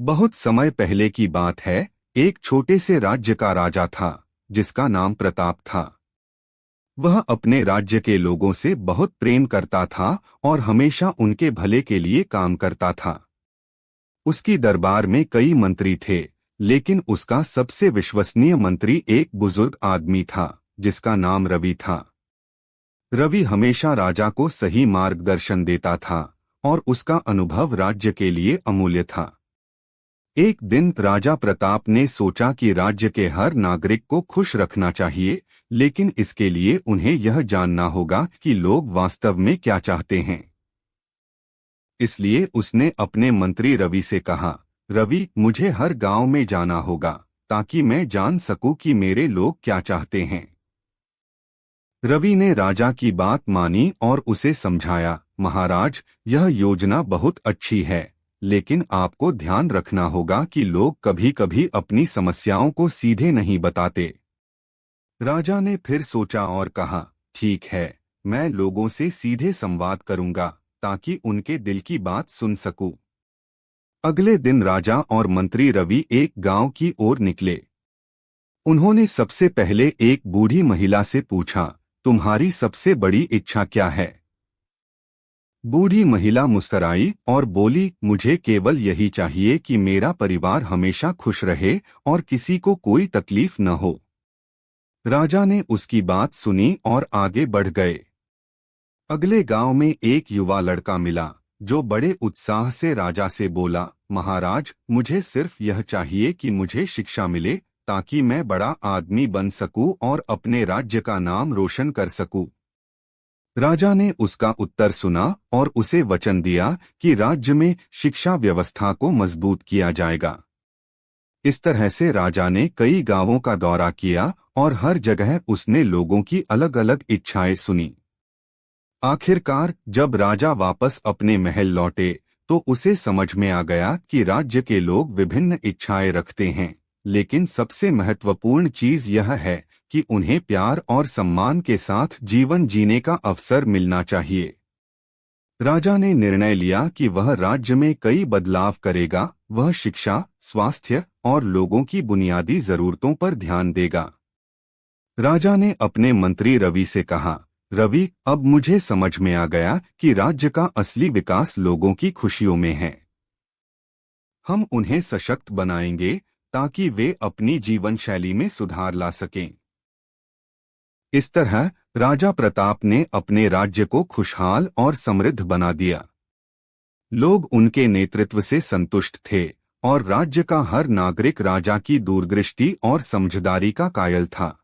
बहुत समय पहले की बात है। एक छोटे से राज्य का राजा था जिसका नाम प्रताप था। वह अपने राज्य के लोगों से बहुत प्रेम करता था और हमेशा उनके भले के लिए काम करता था। उसकी दरबार में कई मंत्री थे, लेकिन उसका सबसे विश्वसनीय मंत्री एक बुजुर्ग आदमी था जिसका नाम रवि था। रवि हमेशा राजा को सही मार्गदर्शन देता था और उसका अनुभव राज्य के लिए अमूल्य था। एक दिन राजा प्रताप ने सोचा कि राज्य के हर नागरिक को खुश रखना चाहिए, लेकिन इसके लिए उन्हें यह जानना होगा कि लोग वास्तव में क्या चाहते हैं। इसलिए उसने अपने मंत्री रवि से कहा, रवि, मुझे हर गांव में जाना होगा ताकि मैं जान सकूं कि मेरे लोग क्या चाहते हैं। रवि ने राजा की बात मानी और उसे समझाया, महाराज, यह योजना बहुत अच्छी है, लेकिन आपको ध्यान रखना होगा कि लोग कभी-कभी अपनी समस्याओं को सीधे नहीं बताते। राजा ने फिर सोचा और कहा, ठीक है, मैं लोगों से सीधे संवाद करूंगा ताकि उनके दिल की बात सुन सकूं। अगले दिन राजा और मंत्री रवि एक गांव की ओर निकले। उन्होंने सबसे पहले एक बूढ़ी महिला से पूछा, तुम्हारी सबसे बड़ी इच्छा क्या है? बूढ़ी महिला मुस्कुराई और बोली, मुझे केवल यही चाहिए कि मेरा परिवार हमेशा खुश रहे और किसी को कोई तकलीफ न हो। राजा ने उसकी बात सुनी और आगे बढ़ गए। अगले गांव में एक युवा लड़का मिला जो बड़े उत्साह से राजा से बोला, महाराज, मुझे सिर्फ यह चाहिए कि मुझे शिक्षा मिले ताकि मैं बड़ा आदमी बन सकूं और अपने राज्य का नाम रोशन कर सकूं। राजा ने उसका उत्तर सुना और उसे वचन दिया कि राज्य में शिक्षा व्यवस्था को मजबूत किया जाएगा। इस तरह से राजा ने कई गांवों का दौरा किया और हर जगह उसने लोगों की अलग अलग इच्छाएं सुनी। आखिरकार जब राजा वापस अपने महल लौटे तो उसे समझ में आ गया कि राज्य के लोग विभिन्न इच्छाएं रखते हैं, लेकिन सबसे महत्वपूर्ण चीज यह है कि उन्हें प्यार और सम्मान के साथ जीवन जीने का अवसर मिलना चाहिए। राजा ने निर्णय लिया कि वह राज्य में कई बदलाव करेगा। वह शिक्षा, स्वास्थ्य और लोगों की बुनियादी जरूरतों पर ध्यान देगा। राजा ने अपने मंत्री रवि से कहा, रवि, अब मुझे समझ में आ गया कि राज्य का असली विकास लोगों की खुशियों में है। हम उन्हें सशक्त बनाएंगे ताकि वे अपनी जीवन शैली में सुधार ला सकें। इस तरह राजा प्रताप ने अपने राज्य को खुशहाल और समृद्ध बना दिया। लोग उनके नेतृत्व से संतुष्ट थे और राज्य का हर नागरिक राजा की दूरदृष्टि और समझदारी का कायल था।